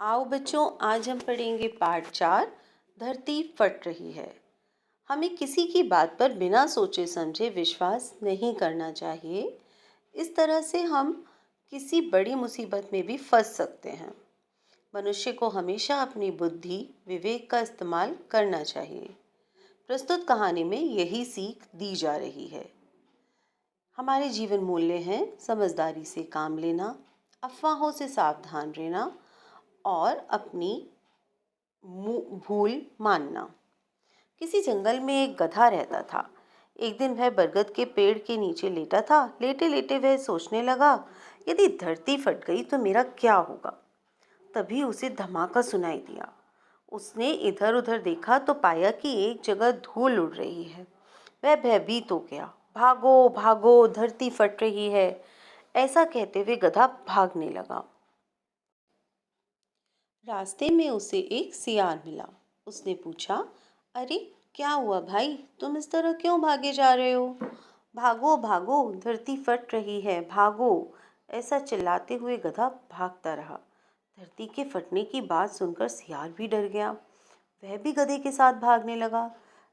आओ बच्चों, आज हम पढ़ेंगे पाठ 4। धरती फट रही है। हमें किसी की बात पर बिना सोचे समझे विश्वास नहीं करना चाहिए। इस तरह से हम किसी बड़ी मुसीबत में भी फंस सकते हैं। मनुष्य को हमेशा अपनी बुद्धि विवेक का इस्तेमाल करना चाहिए। प्रस्तुत कहानी में यही सीख दी जा रही है। हमारे जीवन मूल्य हैं समझदारी से काम लेना, अफवाहों से सावधान रहना और अपनी भूल मानना। किसी जंगल में एक गधा रहता था। एक दिन वह बरगद के पेड़ के नीचे लेटा था। लेटे लेटे वह सोचने लगा, यदि धरती फट गई तो मेरा क्या होगा। तभी उसे धमाका सुनाई दिया। उसने इधर उधर देखा तो पाया कि एक जगह धूल उड़ रही है। वह भयभीत हो गया। भागो भागो, धरती फट रही है, ऐसा कहते हुए गधा भागने लगा। रास्ते में उसे एक सियार मिला। उसने पूछा, अरे क्या हुआ भाई, तुम इस तरह क्यों भागे जा रहे हो। भागो भागो, धरती फट रही है, भागो, ऐसा चिल्लाते हुए गधा भागता रहा। धरती के फटने की बात सुनकर सियार भी डर गया। वह भी गधे के साथ भागने लगा।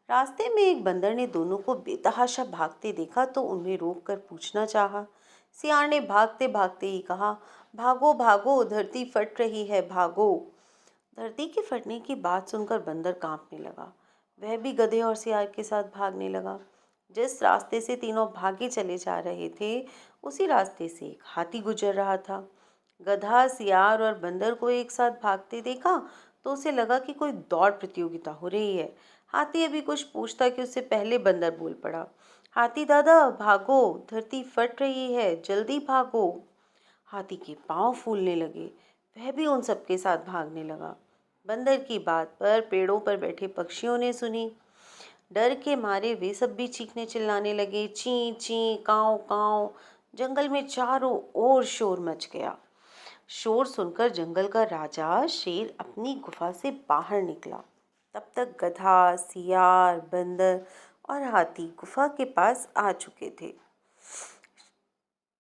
रास्ते में एक बंदर ने दोनों को बेतहाशा भागते देखा तो उन्हें रोककर पूछना चाहा। सियार ने भागते भागते ही कहा, भागो भागो, धरती फट रही है, भागो। धरती के फटने की बात सुनकर बंदर कांपने लगा। वह भी गधे और सियार के साथ भागने लगा। जिस रास्ते से तीनों भागे चले जा रहे थे, उसी रास्ते से एक हाथी गुजर रहा था। गधा, सियार और बंदर को एक साथ भागते देखा तो उसे लगा कि कोई दौड़ प्रतियोगिता हो रही है। हाथी अभी कुछ पूछता कि उससे पहले बंदर बोल पड़ा, हाथी दादा भागो, धरती फट रही है, जल्दी भागो। हाथी के पांव फूलने लगे। वह भी उन सबके साथ भागने लगा। बंदर की बात पर पेड़ों पर बैठे पक्षियों ने सुनी। डर के मारे वे सब भी चीखने चिल्लाने लगे, ची ची काव काव। जंगल में चारों ओर शोर मच गया। शोर सुनकर जंगल का राजा शेर अपनी गुफा से बाहर निकला। तब तक गधा, सियार, बंदर और हाथी गुफा के पास आ चुके थे।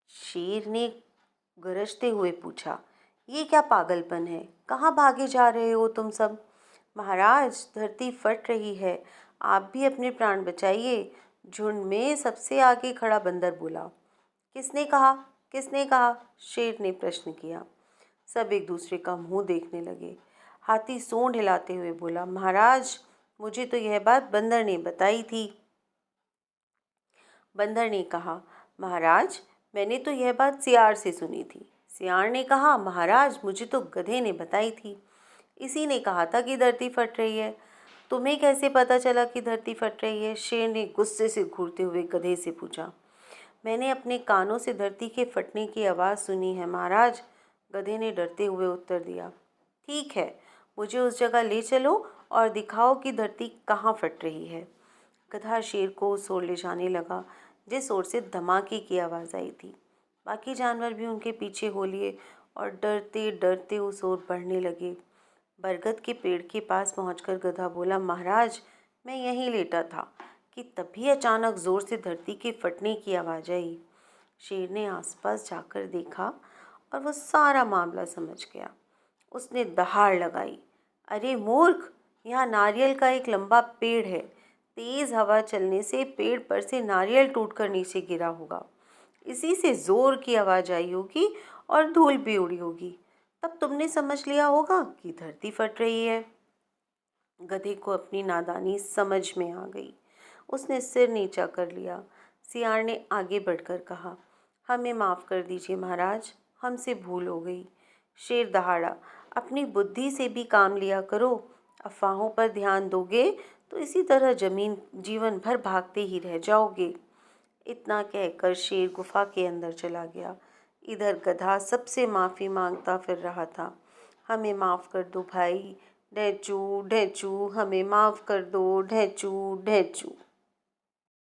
शेर ने गरजते हुए पूछा, ये क्या पागलपन है, कहाँ भागे जा रहे हो तुम सब। महाराज, धरती फट रही है, आप भी अपने प्राण बचाइए, झुंड में सबसे आगे खड़ा बंदर बोला। किसने कहा, किसने कहा, शेर ने प्रश्न किया। सब एक दूसरे का मुंह देखने लगे। हाथी सूंड हिलाते हुए बोला, महाराज, मुझे तो यह बात बंदर ने बताई थी। बंदर ने कहा, महाराज, मैंने तो यह बात सियार से सुनी थी। सियार ने कहा, महाराज, मुझे तो गधे ने बताई थी। इसी ने कहा था कि धरती फट रही है। तुम्हें कैसे पता चला कि धरती फट रही है? शेर ने गुस्से से घूरते हुए गधे से पूछा। मैंने अपने कानों से धरती के फटने की आवाज़ सुनी है महाराज, गधे ने डरते हुए उत्तर दिया। ठीक है, मुझे उस जगह ले चलो और दिखाओ कि धरती कहाँ फट रही है। गधा शेर को उस ओर ले जाने लगा जिस ओर से धमाके की आवाज़ आई थी। बाकी जानवर भी उनके पीछे हो लिए और डरते डरते उस ओर बढ़ने लगे। बरगद के पेड़ के पास पहुंचकर गधा बोला, महाराज, मैं यहीं लेटा था कि तभी अचानक जोर से धरती के फटने की आवाज़ आई। शेर ने आसपास जाकर देखा और वो सारा मामला समझ गया। उसने दहाड़ लगाई, अरे मूर्ख, यहाँ नारियल का एक लंबा पेड़ है। तेज हवा चलने से पेड़ पर से नारियल टूटकर नीचे गिरा होगा। इसी से जोर की आवाज़ आई होगी और धूल भी उड़ी होगी। तब तुमने समझ लिया होगा कि धरती फट रही है। गधे को अपनी नादानी समझ में आ गई। उसने सिर नीचा कर लिया। सियार ने आगे बढ़कर कहा, हमें माफ़ कर दीजिए महाराज, हमसे भूल हो गई। शेर दहाड़ा, अपनी बुद्धि से भी काम लिया करो। अफवाहों पर ध्यान दोगे तो इसी तरह जीवन भर भागते ही रह जाओगे। इतना कहकर शेर गुफा के अंदर चला गया। इधर गधा सबसे माफ़ी मांगता फिर रहा था। हमें माफ़ कर दो भाई, ढैचू ढैचू, हमें माफ़ कर दो, ढैचू ढैचू।